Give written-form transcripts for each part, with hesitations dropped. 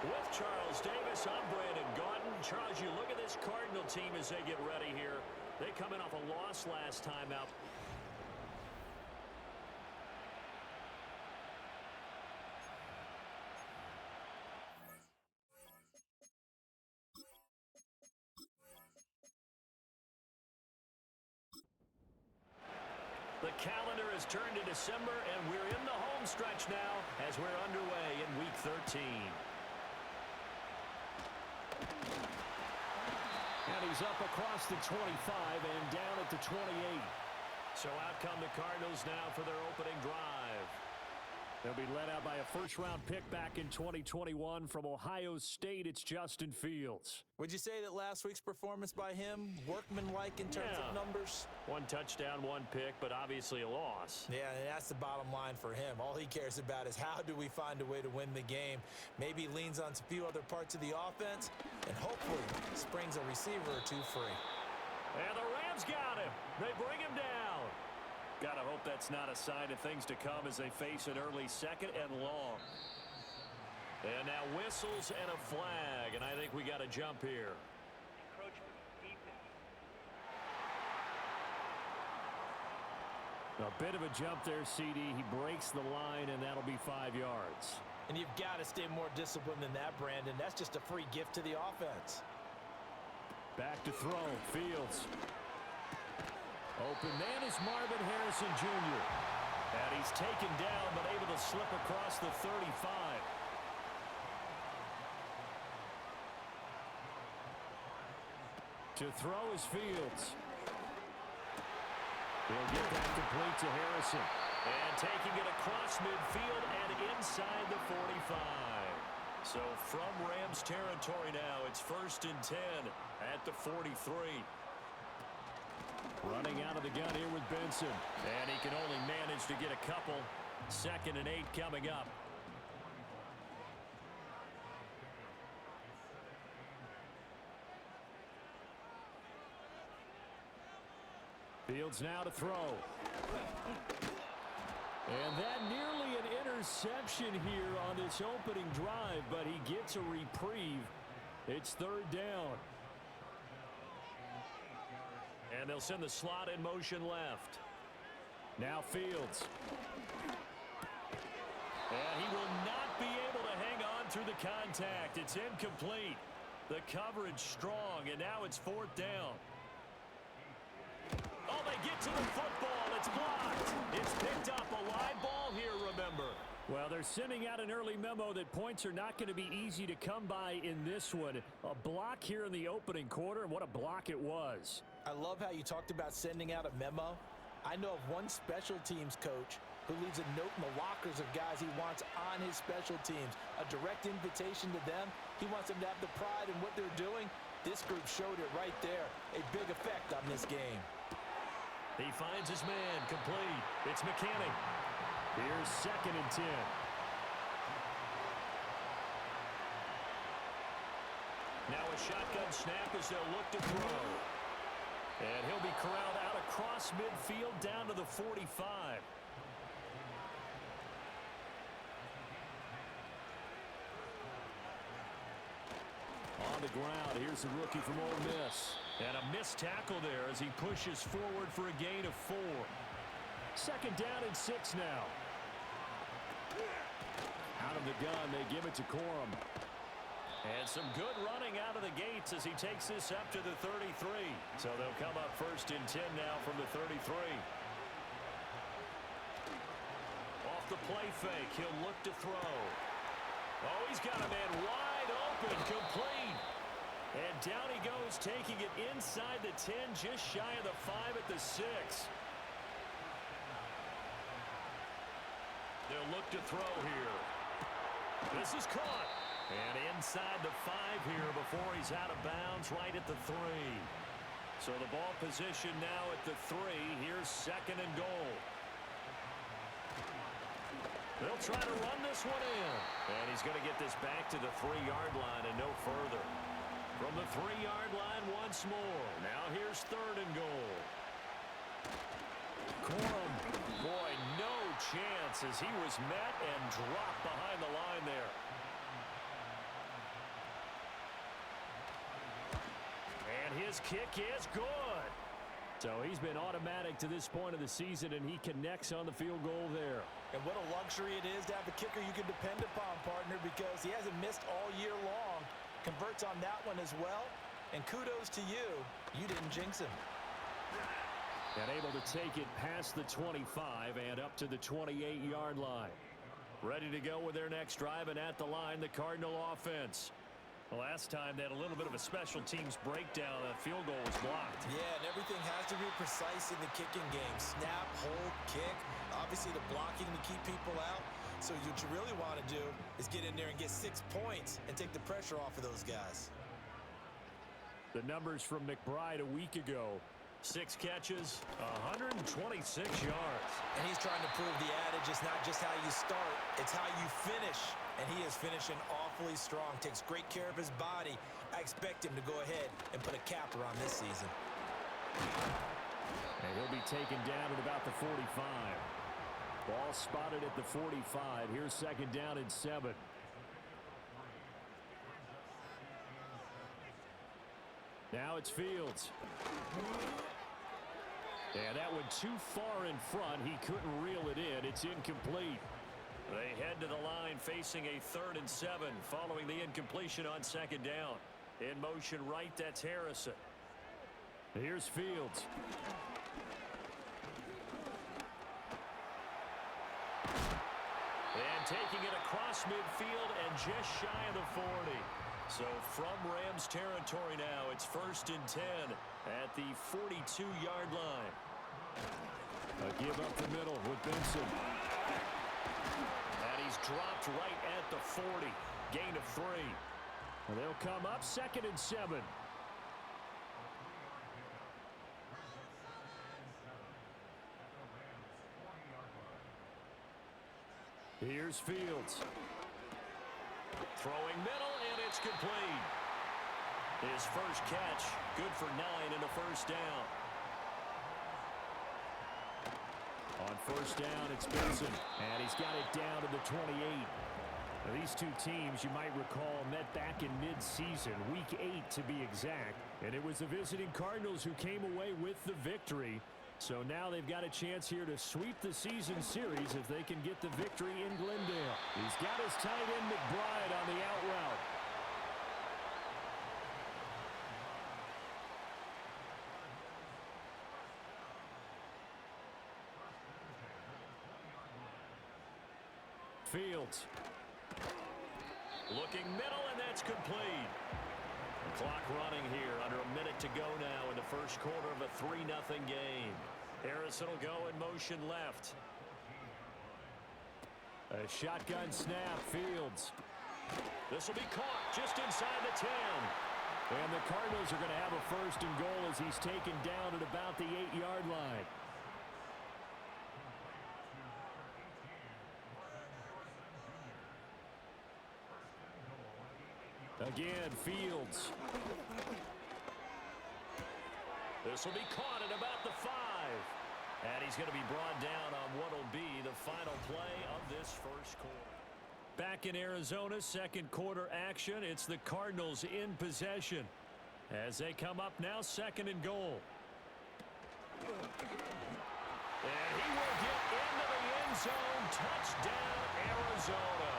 With Charles Davis, I'm Brandon Gaudin. Charles, you look at this Cardinal team as they get ready here. They come in off a loss last time out. The calendar has turned to December, and we're in the home stretch now as we're underway in Week 13. And he's up across the 25 and down at the 28. So out come the Cardinals now for their opening drive. They'll be led out by a first-round pick back in 2021 from Ohio State. It's Justin Fields. Would you say that last week's performance by him, workmanlike in terms of numbers? 1 touchdown, 1 pick, but obviously a loss. Yeah, and that's the bottom line for him. All he cares about is how do we find a way to win the game. Maybe leans on a few other parts of the offense, and hopefully springs a receiver or two free. And the Rams got him. They bring him down. Gotta hope that's not a sign of things to come as they face an early second and long. And now whistles and a flag, and I think we got a jump here. A bit of a jump there, CD. He breaks the line, and that'll be 5 yards. And you've got to stay more disciplined than that, Brandon. That's just a free gift to the offense. Back to throw. Fields. Open man is Marvin Harrison Jr. And he's taken down, but able to slip across the 35. To throw is Fields. He'll get that complete to Harrison. And taking it across midfield and inside the 45. So from Rams territory now, it's 1st and 10 at the 43. Running out of the gun here with Benson. And he can only manage to get a couple. 2nd and 8 coming up. Fields now to throw. And that nearly an interception here on this opening drive, but he gets a reprieve. It's 3rd down. And they'll send the slot in motion left. Now Fields. And he will not be able to hang on through the contact. It's incomplete. The coverage strong, and now it's 4th down. Oh, they get to the football. It's blocked. It's picked up. A live ball here, remember. Well, they're sending out an early memo that points are not going to be easy to come by in this one. A block here in the opening quarter, and what a block it was. I love how you talked about sending out a memo. I know of one special teams coach who leaves a note in the lockers of guys he wants on his special teams. A direct invitation to them. He wants them to have the pride in what they're doing. This group showed it right there. A big effect on this game. He finds his man complete. It's McKinney. Here's 2nd and 10. Now a shotgun snap as they'll look to throw. And he'll be corralled out across midfield down to the 45. On the ground, here's the rookie from Ole Miss. And a missed tackle there as he pushes forward for a gain of 4. 2nd down and 6 now. Out of the gun, they give it to Corum. And some good running out of the gates as he takes this up to the 33. So they'll come up 1st and 10 now from the 33. Off the play fake, he'll look to throw. Oh, he's got a man wide open, complete. And down he goes, taking it inside the 10, just shy of the 5 at the 6. They'll look to throw here. This is caught. And inside the 5 here before he's out of bounds, right at the 3. So the ball position now at the 3. Here's 2nd and goal. They'll try to run this one in. And he's going to get this back to the 3-yard line and no further. From the 3-yard line once more. Now here's 3rd and goal. Corum, boy, no chance as he was met and dropped behind the line there. This kick is good. So he's been automatic to this point of the season, and he connects on the field goal there. And what a luxury it is to have a kicker you can depend upon, partner, because he hasn't missed all year long. Converts on that one as well. And kudos to you. You didn't jinx him. And able to take it past the 25 and up to the 28-yard line. Ready to go with their next drive, and at the line, the Cardinal offense. Last time they had a little bit of a special teams breakdown. That field goal was blocked. Yeah, and everything has to be precise in the kicking game. Snap, hold, kick. Obviously the blocking to keep people out. So what you really want to do is get in there and get 6 points and take the pressure off of those guys. The numbers from McBride a week ago. 6 catches, 126 yards. And he's trying to prove the adage is not just how you start, it's how you finish. And he is finishing awfully strong. Takes great care of his body. I expect him to go ahead and put a capper on this season. And he'll be taken down at about the 45. Ball spotted at the 45. Here's second down and 7. Now it's Fields. And that went too far in front. He couldn't reel it in. It's incomplete. They head to the line facing a 3rd and 7 following the incompletion on second down. In motion right, that's Harrison. Here's Fields. And taking it across midfield and just shy of the 40. So from Rams territory now, it's 1st and 10 at the 42-yard line. A give up the middle with Benson. And he's dropped right at the 40. Gain of 3. And they'll come up 2nd and 7. Here's Fields. Throwing middle, and it's complete. His first catch, good for 9 and a first down. On first down, it's Benson, and he's got it down to the 28. Now, these two teams, you might recall, met back in mid-season, week 8 to be exact, and it was the visiting Cardinals who came away with the victory. So now they've got a chance here to sweep the season series if they can get the victory in Glendale. He's got his tight end McBride on the out route. Fields. Looking middle, and that's complete. The clock running here, under a minute to go now in the first quarter of a 3-0 game. Harrison will go in motion left. A shotgun snap, Fields. This will be caught just inside the 10. And the Cardinals are going to have a 1st and goal as he's taken down at about the 8-yard line. Again, Fields. This will be caught at about the 5. And he's going to be brought down on what will be the final play of this first quarter. Back in Arizona, second quarter action. It's the Cardinals in possession as they come up now 2nd and goal. And he will get into the end zone. Touchdown, Arizona.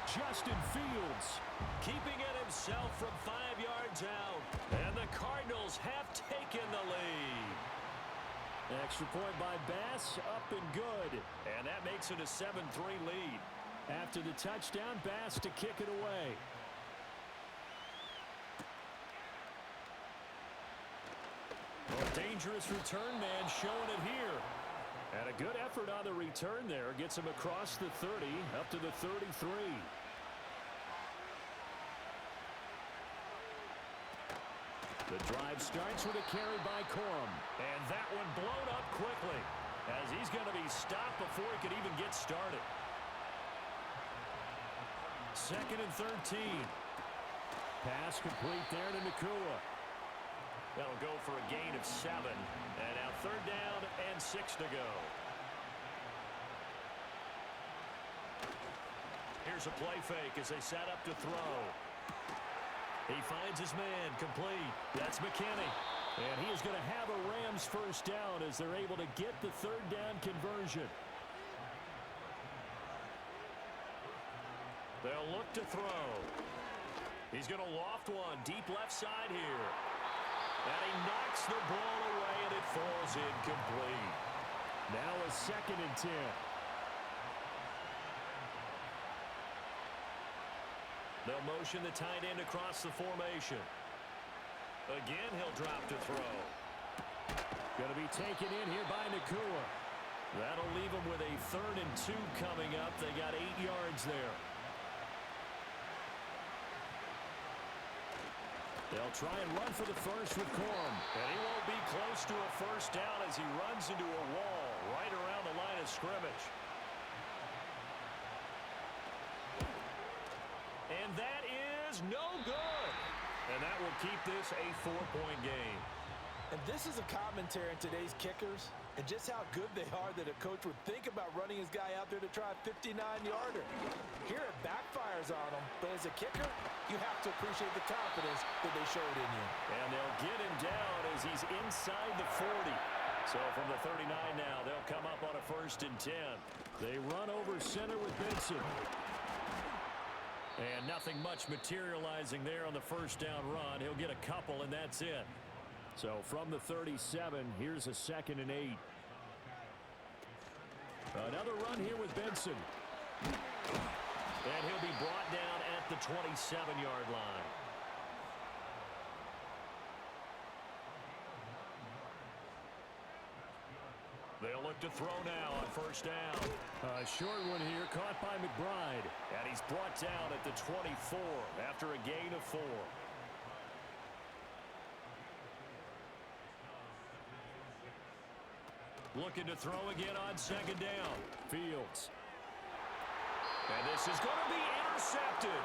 Justin Fields keeping it himself from 5 yards out. And the Cardinals have taken the lead. Extra point by Bass, up and good. And that makes it a 7-3 lead. After the touchdown, Bass to kick it away. Well, dangerous return man showing it here. And a good effort on the return there. Gets him across the 30, up to the 33. The drive starts with a carry by Corum. And that one blown up quickly as he's going to be stopped before he could even get started. 2nd and 13. Pass complete there to Nakua. That'll go for a gain of 7. And now 3rd down and 6 to go. Here's a play fake as they set up to throw. He finds his man, complete. That's McKinney. And he is going to have a Rams first down as they're able to get the third down conversion. They'll look to throw. He's going to loft one deep left side here. And he knocks the ball away, and it falls incomplete. Now a 2nd and 10. They'll motion the tight end across the formation. Again, he'll drop to throw. Going to be taken in here by Nakua. That'll leave him with a 3rd and 2 coming up. They got 8 yards there. They'll try and run for the first with Corum. And he won't be close to a first down as he runs into a wall right around the line of scrimmage. And that is no good. And that will keep this a 4-point game. And this is a commentary on today's kickers and just how good they are that a coach would think about running his guy out there to try a 59-yarder. Here it backfires on him, but as a kicker, you have to appreciate the confidence that they showed in you. And they'll get him down as he's inside the 40. So from the 39 now, they'll come up on a 1st and 10. They run over center with Benson. And nothing much materializing there on the first down run. He'll get a couple, and that's it. So from the 37, here's a 2nd and 8. Another run here with Benson. And he'll be brought down at the 27-yard line. They'll look to throw now on first down. A short one here, caught by McBride. And he's brought down at the 24 after a gain of 4. Looking to throw again on 2nd down. Fields. And this is going to be intercepted.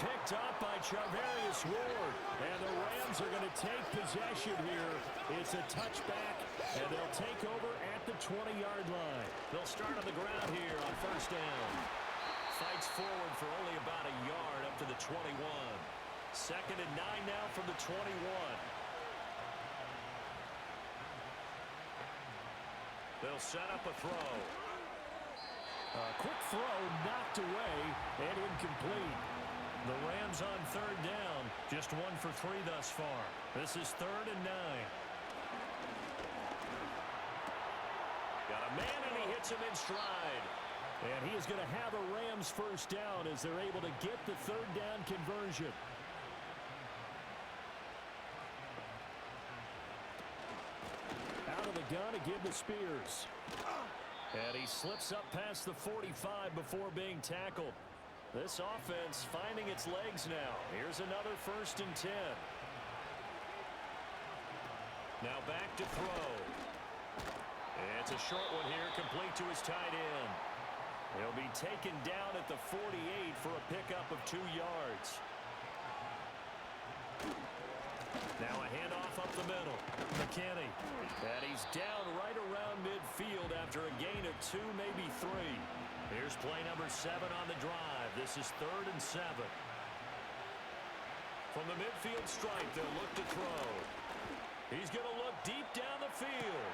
Picked up by Charvarius Ward. And the Rams are going to take possession here. It's a touchback, and they'll take over at the 20-yard line. They'll start on the ground here on first down. Fights forward for only about a yard up to the 21. 2nd and 9 now from the 21. They'll set up a throw. A quick throw knocked away and incomplete. The Rams on 3rd down. Just 1 for 3 thus far. This is 3rd and 9. Got a man, and he hits him in stride. And he is going to have a Rams first down as they're able to get the 3rd down conversion. Out of the gun to give to Spears. And he slips up past the 45 before being tackled. This offense finding its legs now. Here's another 1st and 10. Now back to throw. It's a short one here, complete to his tight end. He'll be taken down at the 48 for a pickup of 2 yards. Now a handoff up the middle. McKinney. And he's down right around midfield after a gain of 2, maybe 3. Here's play number 7 on the drive. This is 3rd and 7. From the midfield stripe, they'll look to throw. He's going to look deep down the field.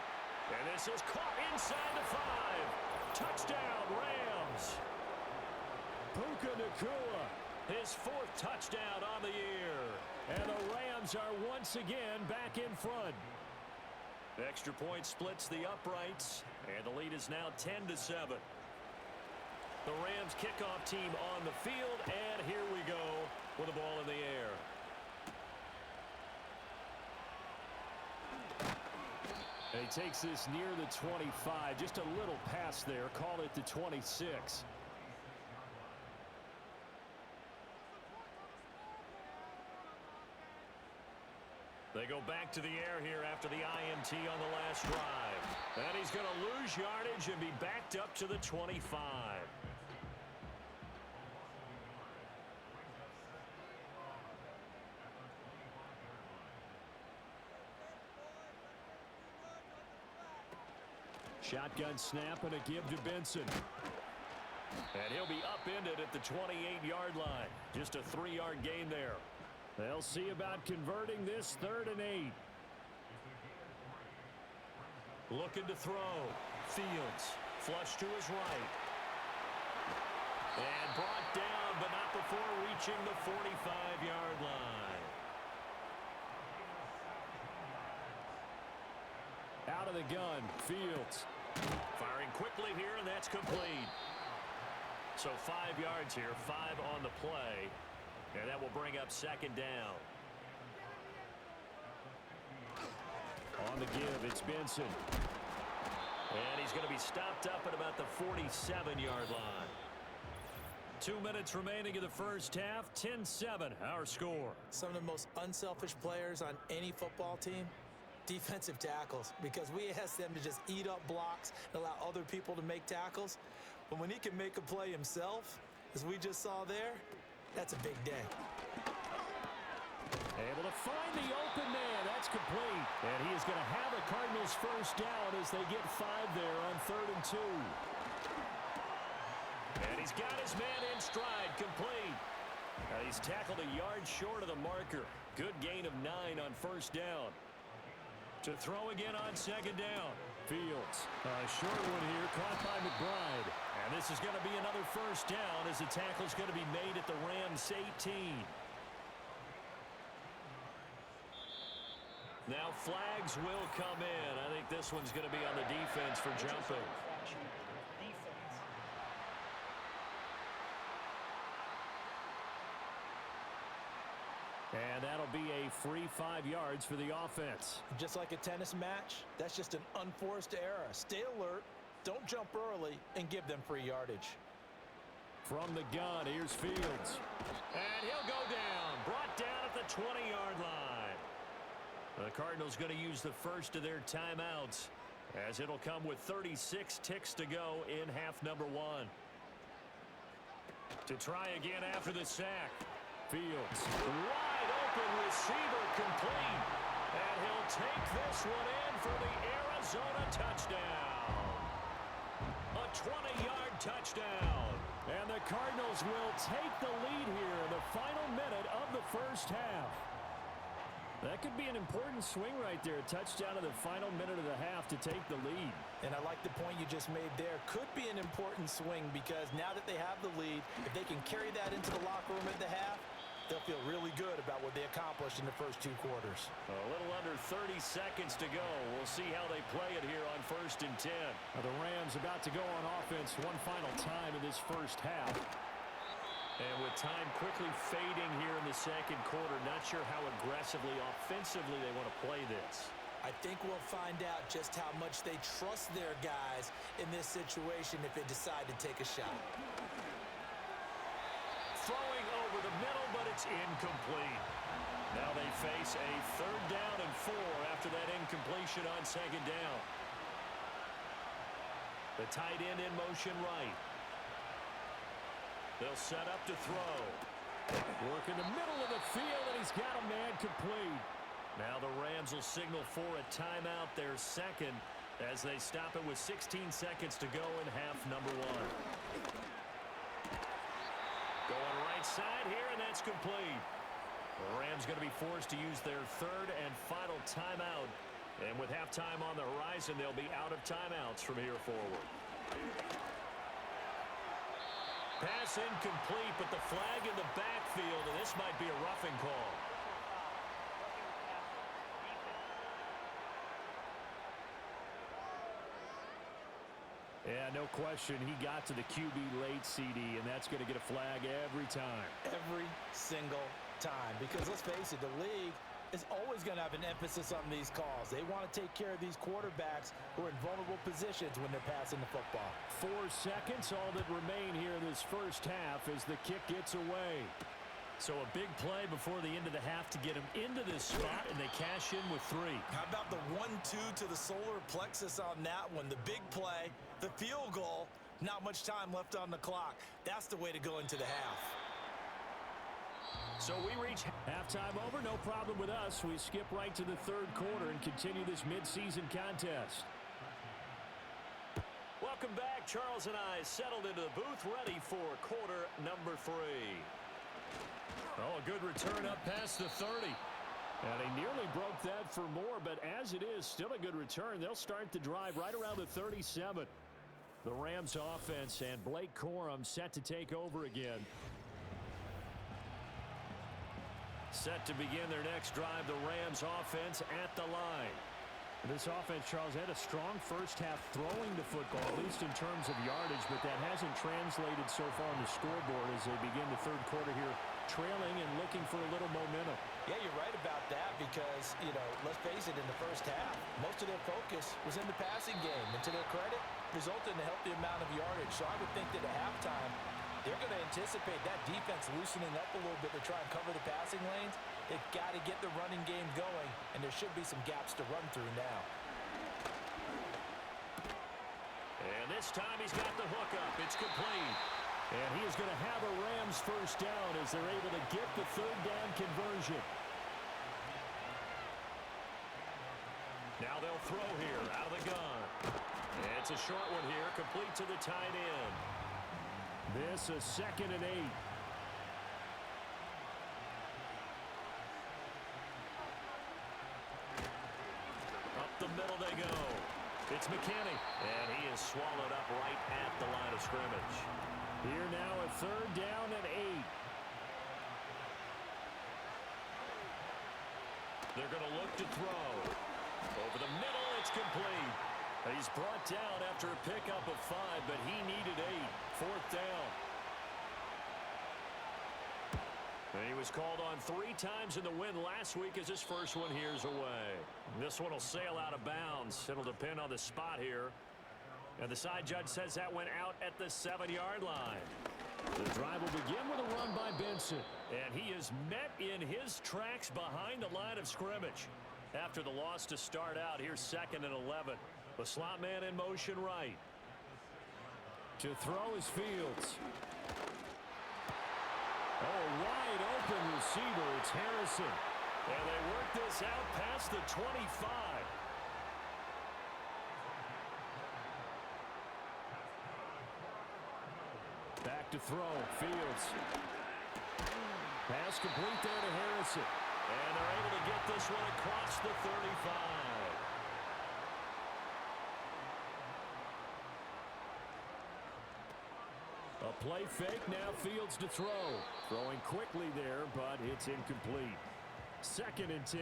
And this is caught inside the 5. Touchdown, Rams. Puka Nakua, his 4th touchdown on the year. And the Rams are once again back in front. Extra point splits the uprights, and the lead is now 10-7. The Rams kickoff team on the field, and here we go with the ball in the air. And he takes this near the 25, just a little pass there, call it the 26. They go back to the air here after the INT on the last drive. And he's going to lose yardage and be backed up to the 25. Shotgun snap and a give to Benson. And he'll be upended at the 28-yard line. Just a 3-yard gain there. They'll see about converting this 3rd and 8. Looking to throw. Fields. Flush to his right. And brought down, but not before reaching the 45-yard line. Out of the gun, Fields. Firing quickly here, and that's complete. So 5 yards here, 5 on the play. And that will bring up 2nd down. On the give, it's Benson. And he's going to be stopped up at about the 47-yard line. 2 minutes remaining in the first half. 10-7, our score. Some of the most unselfish players on any football team, defensive tackles, because we ask them to just eat up blocks and allow other people to make tackles. But when he can make a play himself, as we just saw there, that's a big day. Able to find the open man. That's complete. And he is going to have a Cardinals first down as they get 5 there on 3rd and 2. And he's got his man in stride, complete. He's tackled a yard short of the marker. Good gain of 9 on first down. To throw again on 2nd down. Fields. A short one here, caught by McBride. And this is going to be another first down as the tackle is going to be made at the Rams 18. Now flags will come in. I think this one's going to be on the defense for jumping. And that'll be a free 5 yards for the offense. Just like a tennis match, that's just an unforced error. Stay alert, don't jump early, and give them free yardage. From the gun, here's Fields. And he'll go down. Brought down at the 20-yard line. The Cardinals going to use the first of their timeouts, as it'll come with 36 ticks to go in half number 1. To try again after the sack. Fields. Wide open receiver, complete. And he'll take this one in for the Arizona touchdown. A 20-yard touchdown. And the Cardinals will take the lead here in the final minute of the first half. That could be an important swing right there. A touchdown in the final minute of the half to take the lead. And I like the point you just made there. Could be an important swing because now that they have the lead, if they can carry that into the locker room at the half, they'll feel really good about what they accomplished in the first 2 quarters. A little under 30 seconds to go. We'll see how they play it here on 1st and 10. Now the Rams about to go on offense one final time in this first half. And with time quickly fading here in the 2nd quarter, not sure how aggressively, offensively they want to play this. I think we'll find out just how much they trust their guys in this situation if they decide to take a shot. Throwing over the middle, but it's incomplete. Now they face a 3rd down and 4 after that incompletion on 2nd down. The tight end in motion right. They'll set up to throw. Work in the middle of the field, and he's got a man complete. Now the Rams will signal for a timeout, their 2nd, as they stop it with 16 seconds to go in half number 1. Going right side here, and that's complete. The Rams going to be forced to use their 3rd and final timeout. And with halftime on the horizon, they'll be out of timeouts from here forward. Pass incomplete, but the flag in the backfield, and this might be a roughing call. Yeah, no question. He got to the QB late, CD, and that's going to get a flag every time. Every single time. Because let's face it, the league is always going to have an emphasis on these calls. They want to take care of these quarterbacks who are in vulnerable positions when they're passing the football. 4 seconds, all that remain here in this first half as the kick gets away. So a big play before the end of the half to get him into this spot, and they cash in with 3. How about the 1-2 to the solar plexus on that one? The big play, the field goal, not much time left on the clock. That's the way to go into the half. So we reach halftime over, no problem with us. We skip right to the 3rd quarter and continue this midseason contest. Welcome back. Charles and I settled into the booth, ready for quarter number 3. Oh, a good return up past the 30. And he nearly broke that for more, but as it is, still a good return. They'll start the drive right around the 37. The Rams offense and Blake Corum set to take over again. Set to begin their next drive, the Rams offense at the line. This offense, Charles, had a strong first half throwing the football, at least in terms of yardage, but that hasn't translated so far on the scoreboard as they begin the third quarter here, trailing and looking for a little momentum. Yeah, you're right about that because, let's face it, in the first half, most of their focus was in the passing game. And to their credit, resulted in a healthy amount of yardage. So I would think that at halftime, they're going to anticipate that defense loosening up a little bit to try and cover the passing lanes. They've got to get the running game going, and there should be some gaps to run through now. And this time he's got the hook up. It's complete. And he is going to have a Rams first down as they're able to get the third down conversion. Now they'll throw here out of the gun. It's a short one here, complete to the tight end. This is 2nd and 8. Up the middle they go. It's McKinney, and he is swallowed up right at the line of scrimmage. Here now a third down and 8. They're going to look to throw. Over the middle, it's complete. He's brought down after a pickup of 5, but he needed 8. 4th down. And he was called on 3 times in the win last week as his first one here's away. This one will sail out of bounds. It'll depend on the spot here. And the side judge says that went out at the 7-yard line. The drive will begin with a run by Benson. And he is met in his tracks behind the line of scrimmage. After the loss to start out, here's 2nd and 11. The slot man in motion right. To throw is Fields. Oh, wide open receiver. It's Harrison. And they work this out past the 25. Back to throw. Fields. Pass complete there to Harrison. And they're able to get this one across the 35. A play fake, now Fields to throw. Throwing quickly there, but it's incomplete. 2nd and 10.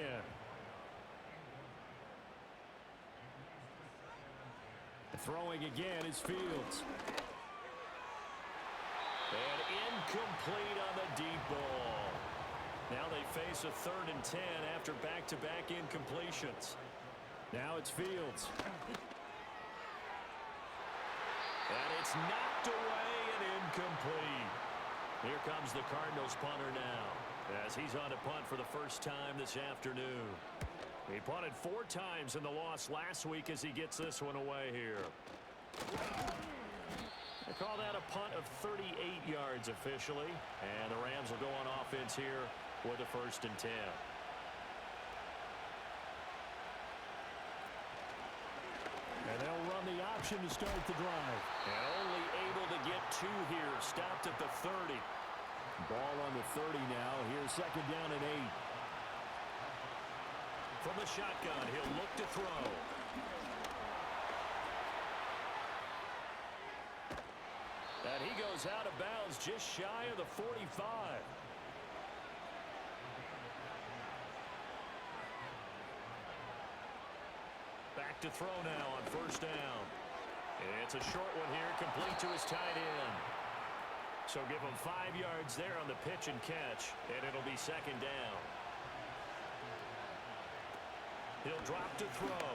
Throwing again is Fields. And incomplete on the deep ball. Now they face a 3rd and 10 after back-to-back incompletions. Now it's Fields. And it's knocked away and incomplete. Here comes the Cardinals punter now as he's on to punt for the first time this afternoon. He punted 4 times in the loss last week as he gets this one away here. They call that a punt of 38 yards officially. And the Rams will go on offense here with a 1st and 10. And they'll run the option to start the drive. And only able to get 2 here. Stopped at the 30. Ball on the 30 now. Here's 2nd down and 8. From the shotgun, he'll look to throw. And he goes out of bounds just shy of the 45. Back to throw now on 1st down. It's a short one here, complete to his tight end. So give him 5 yards there on the pitch and catch, and it'll be 2nd down. He'll drop to throw.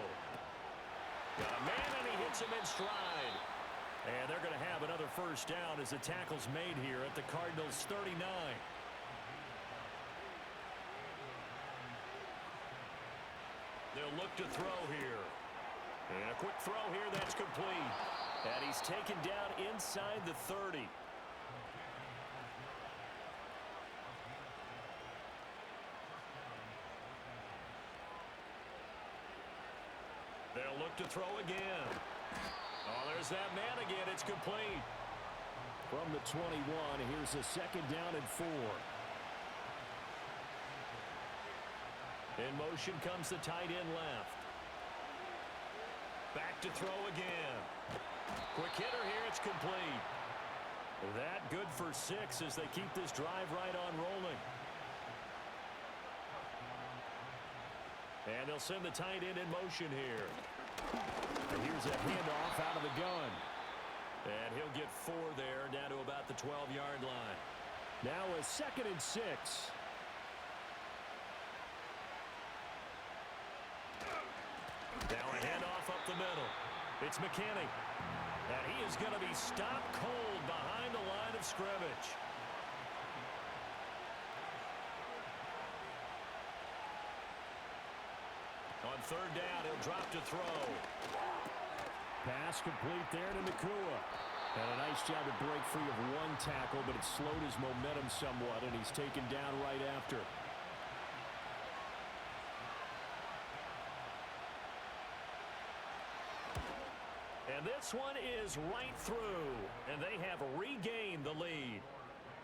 Got a man, and he hits him in stride. And they're going to have another 1st down as the tackle's made here at the Cardinals' 39. They'll look to throw here. And a quick throw here that's complete. And he's taken down inside the 30. They'll look to throw again. Oh, there's that man again. It's complete. From the 21, here's a 2nd down and 4. In motion comes the tight end left. Back to throw again. Quick hitter here. It's complete. That good for 6 as they keep this drive right on rolling. And they'll send the tight end in motion here. And here's a handoff out of the gun. And he'll get 4 there, down to about the 12-yard line. Now a 2nd and 6. Now a handoff up the middle. It's McKinney. And he is going to be stopped cold behind the line of scrimmage. On 3rd down, he'll drop to throw. Pass complete there to Nakua. And a nice job to break free of 1 tackle, but it slowed his momentum somewhat, and he's taken down right after. And this one is right through, and they have regained the lead.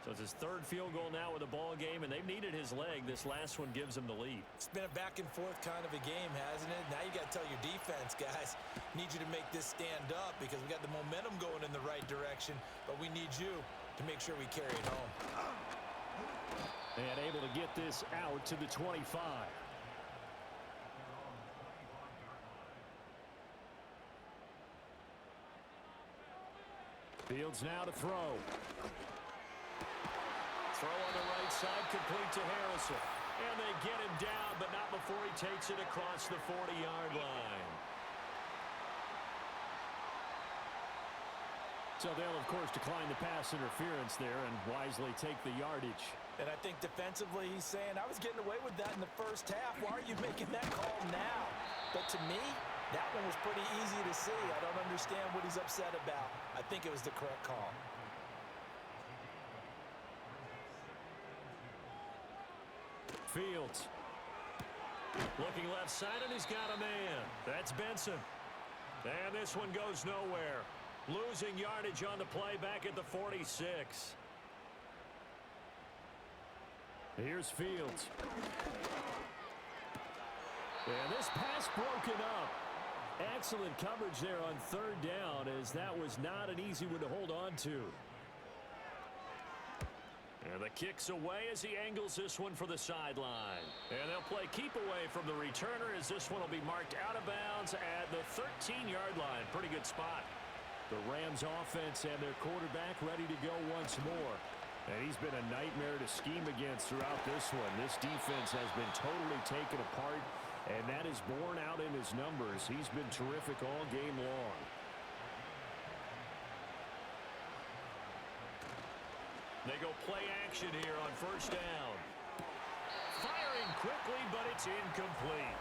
So it's his 3rd field goal now with the ball game, and they've needed his leg. This last one gives him the lead. It's been a back-and-forth kind of a game, hasn't it? Now you got to tell your defense, guys, need you to make this stand up because we got the momentum going in the right direction, but we need you to make sure we carry it home. And able to get this out to the 25. Fields now to throw. Throw on the right side, complete to Harrison. And they get him down, but not before he takes it across the 40-yard line. So they'll, of course, decline the pass interference there and wisely take the yardage. And I think defensively he's saying, I was getting away with that in the first half. Why are you making that call now? But to me, that one was pretty easy to see. I don't understand what he's upset about. I think it was the correct call. Fields. Looking left side, and he's got a man. That's Benson. And this one goes nowhere. Losing yardage on the play back at the 46. Here's Fields. And this pass broken up. Excellent coverage there on 3rd down, as that was not an easy one to hold on to. And the kick's away as he angles this one for the sideline. And they'll play keep away from the returner as this one will be marked out of bounds at the 13-yard line. Pretty good spot. The Rams offense and their quarterback ready to go once more. And he's been a nightmare to scheme against throughout this one. This defense has been totally taken apart, and that is borne out in his numbers. He's been terrific all game long. They go play action here on 1st down. Firing quickly, but it's incomplete.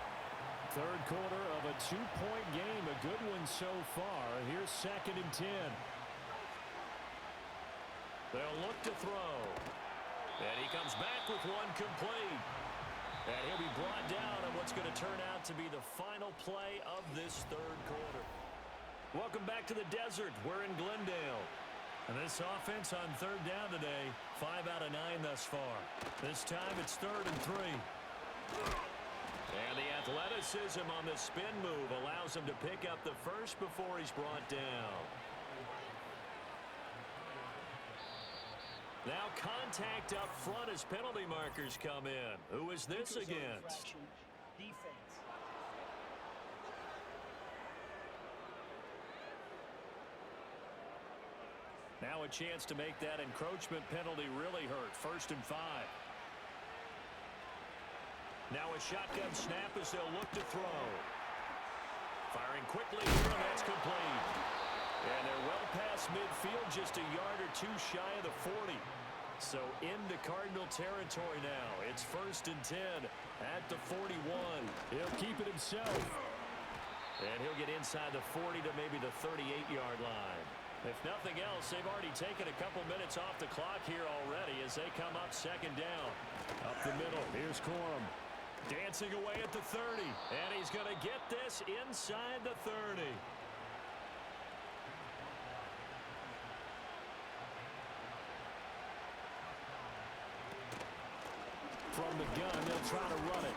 3rd quarter of a 2-point game. A good one so far. Here's 2nd and 10. They'll look to throw. And he comes back with one complete. And he'll be brought down on what's going to turn out to be the final play of this 3rd quarter. Welcome back to the desert. We're in Glendale. And this offense on 3rd down today, 5 out of 9 thus far. This time it's 3rd and 3. And the athleticism on the spin move allows him to pick up the first before he's brought down. Now contact up front as penalty markers come in. Who is this against? Defense. Now a chance to make that encroachment penalty really hurt. 1st and 5. Now a shotgun snap as they'll look to throw. Firing quickly here, and that's complete. And they're well past midfield, just a yard or 2 shy of the 40. So into Cardinal territory now. It's 1st and 10 at the 41. He'll keep it himself. And he'll get inside the 40 to maybe the 38-yard line. If nothing else, they've already taken a couple minutes off the clock here already as they come up 2nd down. Up the middle, here's Corum. Dancing away at the 30, and he's going to get this inside the 30. From the gun, they'll try to run it.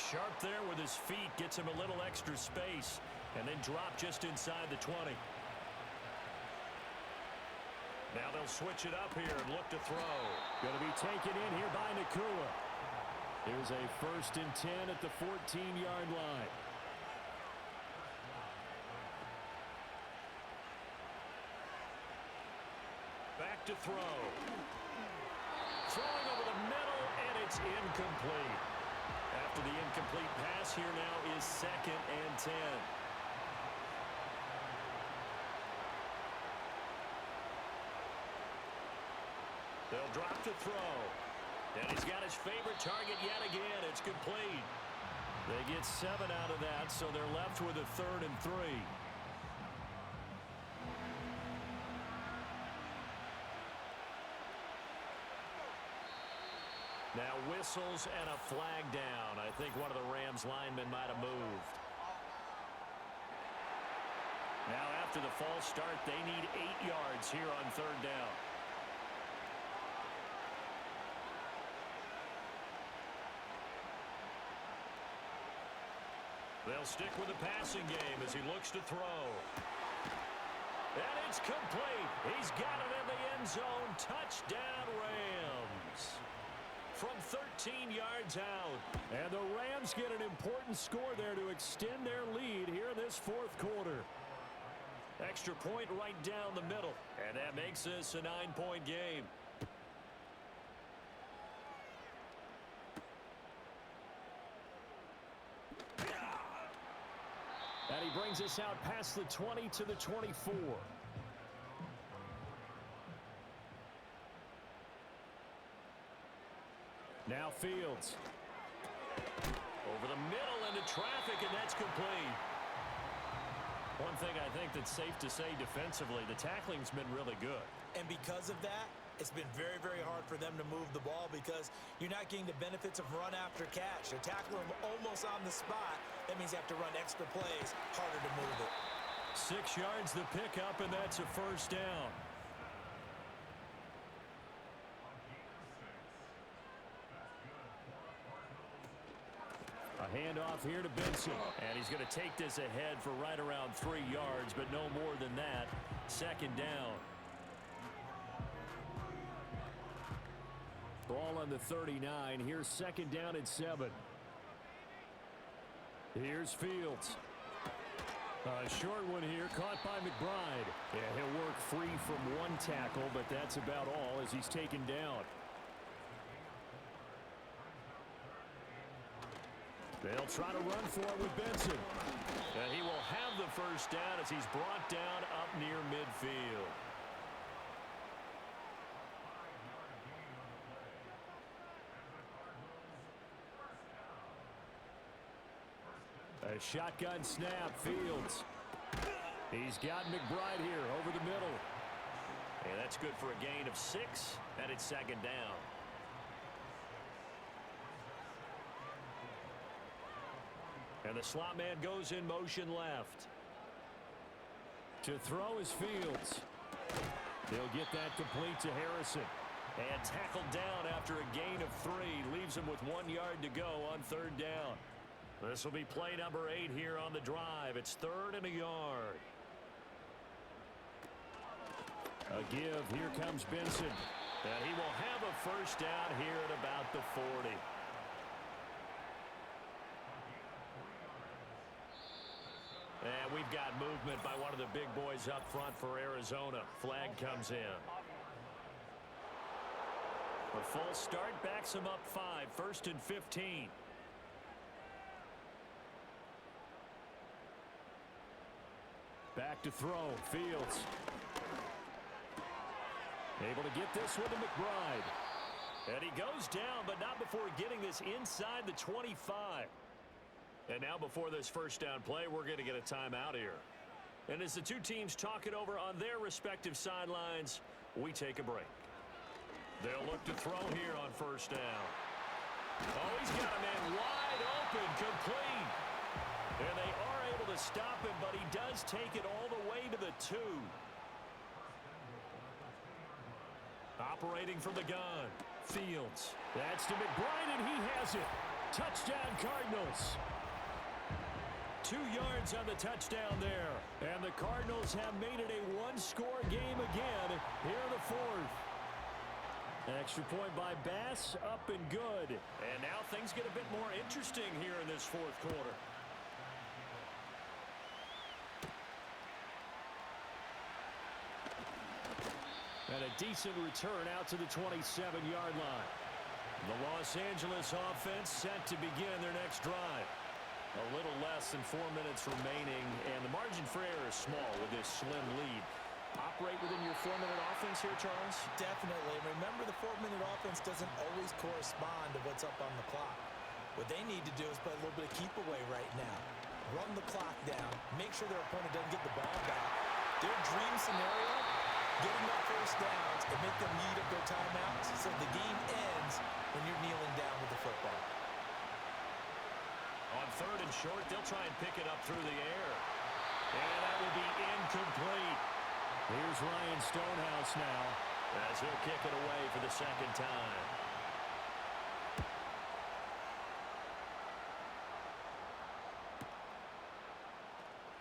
Sharp there with his feet, gets him a little extra space, and then drop just inside the 20. Now they'll switch it up here and look to throw. Going to be taken in here by Nakua. Here's a 1st and 10 at the 14-yard line. Back to throw. Throwing over the middle, and it's incomplete. After the incomplete pass, here now is 2nd and 10. They'll drop to throw. And he's got his favorite target yet again. It's complete. They get 7 out of that, so they're left with a 3rd and 3. Now whistles and a flag down. I think one of the Rams linemen might have moved. Now after the false start, they need 8 yards here on 3rd down. They'll stick with the passing game as he looks to throw. And it's complete. He's got it in the end zone. Touchdown, Rams. From 13 yards out. And the Rams get an important score there to extend their lead here this 4th quarter. Extra point right down the middle. And that makes this a 9-point game. And he brings us out past the 20 to the 24. Now Fields. Over the middle into traffic, and that's complete. One thing I think that's safe to say defensively, the tackling's been really good. And because of that, it's been very, very hard for them to move the ball because you're not getting the benefits of run after catch. They're tackling them almost on the spot. That means you have to run extra plays, harder to move it. 6 yards the pickup, and that's a 1st down. A handoff here to Benson. And he's going to take this ahead for right around 3 yards, but no more than that. 2nd down. Ball on the 39. Here's 2nd down and 7. Here's Fields. A short one here, caught by McBride. Yeah, he'll work free from one tackle, but that's about all as he's taken down. They'll try to run for it with Benson. And he will have the 1st down as he's brought down up near midfield. A shotgun snap, Fields. He's got McBride here over the middle. And that's good for a gain of 6, and it's 2nd down. And the slot man goes in motion left. To throw is Fields. They'll get that complete to Harrison. And tackled down after a gain of 3. Leaves him with 1 yard to go on 3rd down. This will be play number 8 here on the drive. It's 3rd and a yard. A give. Here comes Benson. And he will have a 1st down here at about the 40. And we've got movement by one of the big boys up front for Arizona. Flag comes in. A false start backs him up 5. 1st and 15. Back to throw. Fields. Able to get this one to McBride. And he goes down, but not before getting this inside the 25. And now before this 1st down play, we're going to get a timeout here. And as the two teams talk it over on their respective sidelines, we take a break. They'll look to throw here on 1st down. Oh, he's got a man wide open, complete. And they are able to stop him, but he does take it all the way to the 2. Operating from the gun, Fields. That's to McBride, and he has it. Touchdown, Cardinals. 2 yards on the touchdown there. And the Cardinals have made it a one-score game again here in the fourth. Extra point by Bass, up and good. And now things get a bit more interesting here in this fourth quarter. And a decent return out to the 27-yard line. The Los Angeles offense set to begin their next drive. A little less than 4 minutes remaining, and the margin for error is small with this slim lead. Operate within your 4-minute offense here, Charles? Definitely. Remember, the 4-minute offense doesn't always correspond to what's up on the clock. What they need to do is play a little bit of keep away right now. Run the clock down. Make sure their opponent doesn't get the ball back. Their dream scenario, getting that first downs and make them eat up their timeouts so the game ends when you're kneeling down with the football. On 3rd and short, they'll try and pick it up through the air. And that will be incomplete. Here's Ryan Stonehouse now, as he'll kick it away for the second time.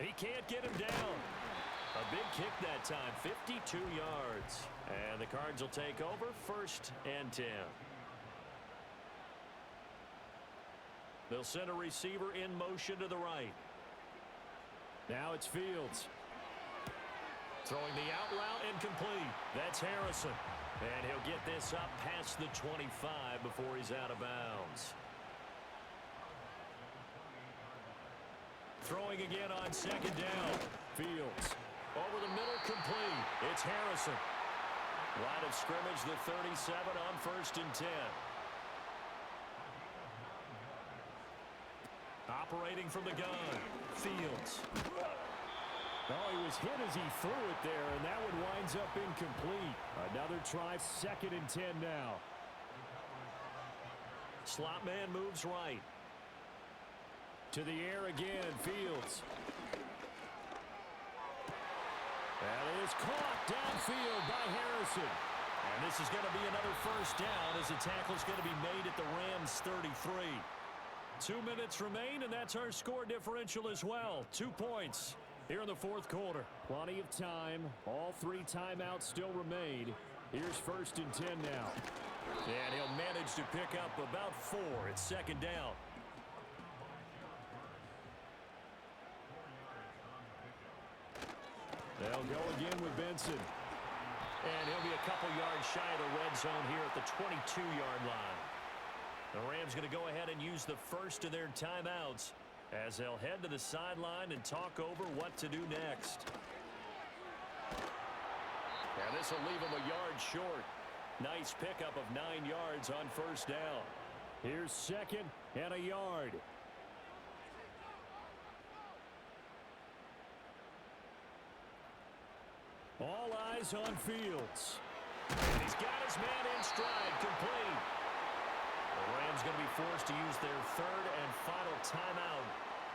He can't get him down. A big kick that time, 52 yards. And the Cards will take over, 1st and 10. They'll send a receiver in motion to the right. now it's Fields. Throwing the out route incomplete. That's Harrison. And he'll get this up past the 25 before he's out of bounds. Throwing again on 2nd down. Fields. Over the middle, complete. It's Harrison. Line of scrimmage, the 37 on 1st and 10. Operating from the gun. Fields. Oh, he was hit as he threw it there, and that one winds up incomplete. Another try, 2nd and 10 now. Slot man moves right. To the air again, Fields. That is caught downfield by Harrison. And this is going to be another 1st down as the tackle is going to be made at the Rams' 33. 2 minutes remain, and that's our score differential as well. 2 points here in the 4th quarter. Plenty of time. All 3 timeouts still remain. Here's 1st and 10 now. And he'll manage to pick up about 4. It's 2nd down. They'll go again with Benson. And he'll be a couple yards shy of the red zone here at the 22-yard line. The Rams going to go ahead and use the first of their timeouts as they'll head to the sideline and talk over what to do next. And this will leave them a yard short. Nice pickup of 9 yards on 1st down. Here's 2nd and a yard. All eyes on Fields. And he's got his man in stride, complete. The Rams going to be forced to use their 3rd and final timeout.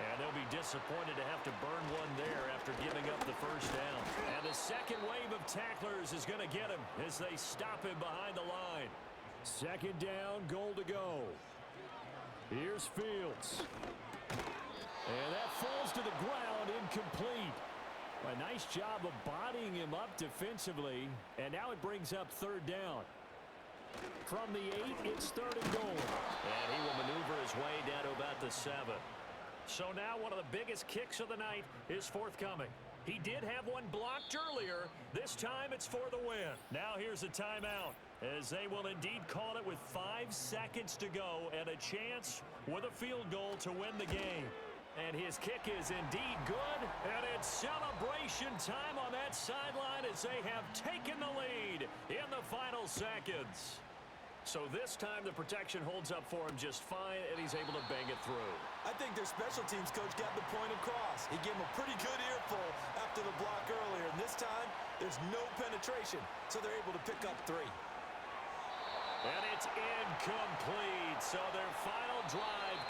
And they'll be disappointed to have to burn one there after giving up the 1st down. And the second wave of tacklers is going to get him as they stop him behind the line. 2nd down, goal to go. Here's Fields. And that falls to the ground, incomplete. A nice job of bodying him up defensively. And now it brings up 3rd down. From the 8, it's 3rd and goal. And he will maneuver his way down to about the 7. So now one of the biggest kicks of the night is forthcoming. He did have one blocked earlier. This time it's for the win. Now here's a timeout as they will indeed call it with 5 seconds to go and a chance with a field goal to win the game. And his kick is indeed good, and it's celebration time on that sideline as they have taken the lead in the final seconds. So this time the protection holds up for him just fine, and he's able to bang it through. I think their special teams coach got the point across. He gave him a pretty good earful after the block earlier, and this time there's no penetration, so they're able to pick up 3. And it's incomplete, so their final drive